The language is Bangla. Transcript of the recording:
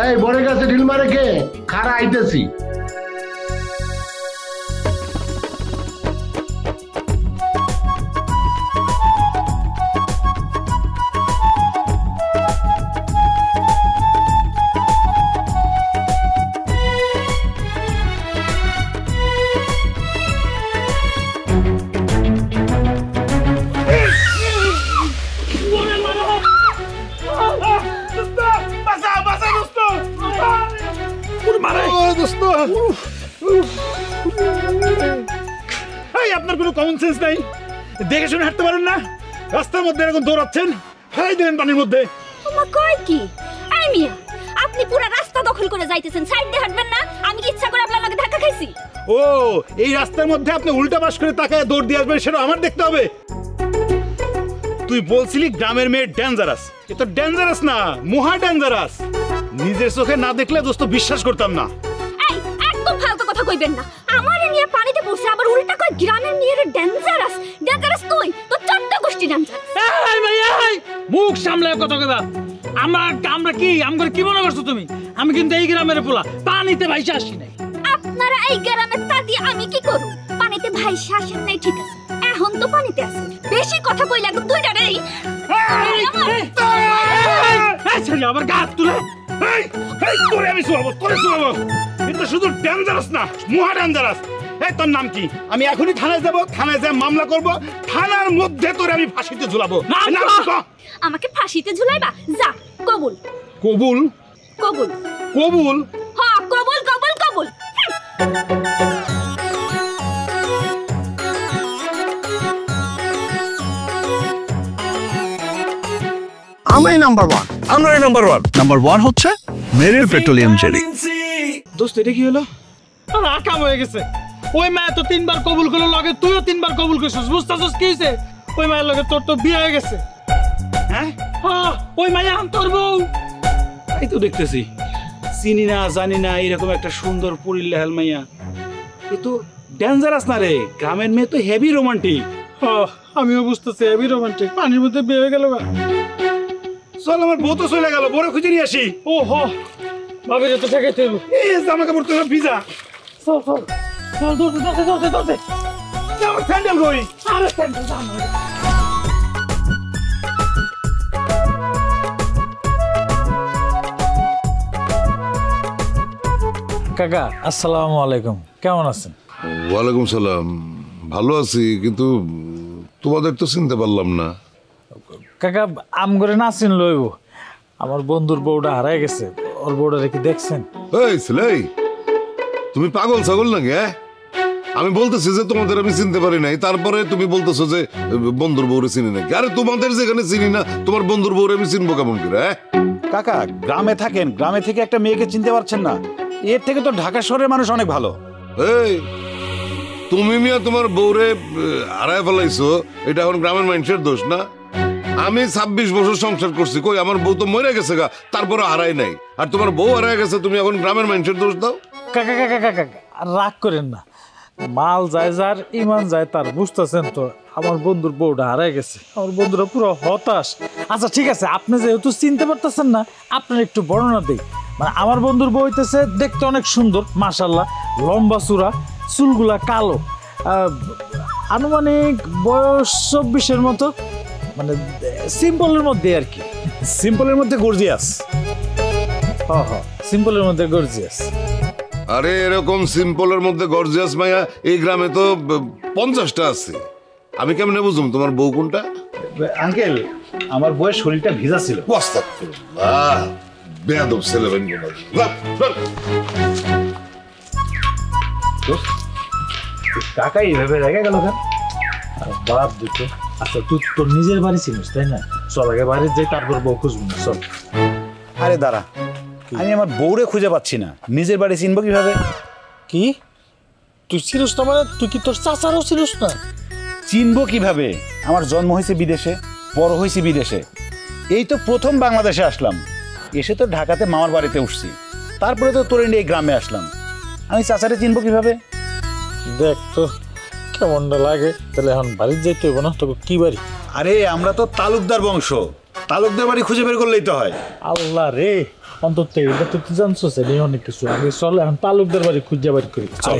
এই বড় গাছে ঢিল মারে কে? খারা আইতেছি। আপনার কোনো কমন সেন্স নাই? দেখে শুনে হাঁটতে পারেন না? রাস্তার মধ্যে এরকম দৌড়াচ্ছেন, ফেলাই দিলেন পানির মধ্যে। কয় কি এই মিয়া, আপনি পুরো রাস্তা দখল করে যাইতেছেন, সাইড দিয়ে হাঁটবেন না? আমি কি ইচ্ছা করে আপনার লগে ধাক্কা খাইছি? ও, এই রাস্তার মধ্যে আপনি উল্টা পাশ করে তাকায় দৌড় দিয়ে আসবেন, সেটা আমার দেখতে হবে? তুই বলছিলি গ্রামের মেয়ে ডেঞ্জারাস, এ তো ডেঞ্জারাস না, মহা ডেঞ্জারাস। নিজের চোখে না দেখলে দোস্ত বিশ্বাস করতাম না। এই একদম ফালতু কথা কইবেন না। আমারে নিয়ে পানিতে পড়ছে, আবার উল্টা কই গ্রামের মেয়ে ডেঞ্জারাস। ডেঞ্জারাস তুই তো চারটা গোষ্ঠী ডেঞ্জারাস। এই ভাই এই মুখ সামলায় কথা কইবা। আমরা কি আমগর কি মনে করছো তুমি? আমি কিন্তু এই গ্রামের পোলা, পানিতে ভাইসা আসি নাই। আপনারা এই গ্রামের তাদি আমি কি করব? পানিতে ভাইসা আসেন নাই ঠিক আছে, এখন তো পানিতে আছেন, বেশি কথা কইলে একদম দুইটা রেই। এই ছেলে আবার গা তুলে, এই তোরে আমি শুয়াবো, তোরে শুয়াবো। কিন্তু শুধু ডেঞ্জারাস না, মহা ডেঞ্জারাস। এই তোর নাম কি? আমি এখনই থানায় যাব, থানায় যা মামলা করব, থানার মধ্যে তোরে আমি ফাঁসিতে ঝুলাবো। আমাকে ফাঁসিতে ঝুলাইবা? যা, কবুল। কবুল? কবুল কবুল? হ্যাঁ, কবুল কবুল কবুল। আমরাই নাম্বার ওয়ান। আমরাই নাম্বার ওয়ান। নাম্বার ওয়ান হচ্ছে মেরিল পেট্রোলিয়াম জেলি। দোস্ত এটা কি হলো? আর আকাম হয়ে গেছে। ওই মায়া তো 3 বার কবুল করলো, লগে তুইও 3 বার কবুল করছিস। বুঝতাছস কি হইছে? ওই মায়ের লগে তোর তো বিয়ে হয়ে গেছে। হ্যাঁ হ্যাঁ, ওই মায়া তোর বউ। এই তো দেখতেছি, চিনি না জানি না এরকম একটা সুন্দর পরিলেহাল মাইয়া, এ তো ডেঞ্জারাস না রে। গ্রামের মেয়ে তো হেভি রোমান্টিক। হ্যাঁ, আমিও বুঝতেছি হেভি রোমান্টিক। পানির মধ্যে বিয়ে হয়ে গেল। চল, আমার বউ তো চলে গেল, বড় খুঁজে নিয়ে আসি। ও হ, ভাবিরে তো ঠেকাইতে হইব। এই জামা কাপড় তো ভিজা। চল চল চল, দৌড়তে দৌড়তে দৌড়তে দৌড়তে। আমার স্যান্ডেল কই? আরে স্যান্ডেল জানো। কাকা আসসালামু আলাইকুম, কেমন আছেন? ওয়ালাইকুম সালাম। ভালো আছি, কিন্তু তোমাদের তো চিনতে পারলাম না। কাকা আম করে না চিন লইব, আমার বন্ধুর বউটা হারাই গেছে। ওর বউটা কি দেখছেন? এই ছেলে, তুমি পাগল ছাগল নাকি? আমি বলতেছি যে তোমাদের আমি চিনতে পারি নাই, তারপরে তুমি বলতেছো যে বন্ধুর বউরে চিনি নাকি? আরে তোমাদের যেখানে চিনি না, তোমার বন্ধুর বউরে আমি চিনবো কেমন করে? কাকা গ্রামে থাকেন, গ্রামে থেকে একটা মেয়েকে চিনতে পারছেন না? এর থেকে তো ঢাকা শহরের মানুষ অনেক ভালো। এই তুমি মিয়া তোমার বউরে হারায় ফেলাইছো, এটা এখন গ্রামের মানুষের দোষ না? আমি 26 বছর সংসার করছি, কই আমার বউ তো মরে গেছে গা, তারপরে হারাই নাই। আর তোমার বউ হারায় গেছে, তুমি এখন গ্রামের মানুষের দোষ দাও? কাকা কাকা কাকা রাগ করেন না, মাল যায় যার ইমান যায় তার। বুঝতেছেন তো, আমার বন্ধুর বউটা হারাই গেছে, আমার বন্ধুরা পুরো হতাশ। আচ্ছা ঠিক আছে, আপনি যেহেতু চিনতে পারতেছেন না, আপনার একটু বর্ণনা দিই। মানে আমার বন্ধুর বউ হইতেছে দেখতে অনেক সুন্দর, মাশাল্লাহ, লম্বা চূড়া, চুলগুলা কালো, আনুমানিক বয়স 24-এর মতো, মানে সিম্পলের মধ্যে আর কি। সিম্পলের মধ্যে গর্জিয়াস। হ্যাঁ হ্যাঁ, সিম্পলের মধ্যে গর্জিয়াস। আরে এরকম সিম্পলের মধ্যে গর্জিয়াস মাইয়া এই গ্রামে তো 50টা আছে। আমি কেমনে বুঝুম তোমার বউ কোনটা? আঙ্কেল, আমার বউয়ের শরীরটা ভিজা ছিল। বেয়াদব ছেলে কাকা এইভাবে রেগে গেল কেন? বাপ দুটো। আচ্ছা তুই তোর নিজের বাড়ি চিনিস তাই না? চল আগে বাড়ি যাই, তারপর বউ খুঁজবো না। চল। আরে দাঁড়া, আমি আমার বউরে খুঁজে পাচ্ছি না, নিজের বাড়ি চিনবো কিভাবে? কি তুই চিনিস না? মানে তুই কি তোর চাচারও চিনিস না? চিনবো কিভাবে? আমার জন্ম হয়েছে বিদেশে, বড় হয়েছে বিদেশে, এই তো প্রথম বাংলাদেশে আসলাম, এসে তো ঢাকাতে মামার বাড়িতে উঠছি, তারপরে তো তোর এই গ্রামে আসলাম, আমি চাচারে চিনবো কিভাবে? দেখ তো কেমনটা লাগে। তাহলে এখন বাড়িতে যাইতে হইব না? তোকে কি বাড়ি? আরে আমরা তো তালুকদার বংশ, তালুকদার বাড়ি খুঁজে বের করলেই তো হয়। আল্লাহ রে, অন্তত এটা তো তুই জানছো, অনেক কিছু আগে চলে এখন তালুকদার বাড়ি খুঁজে বাড়ি করি। চল।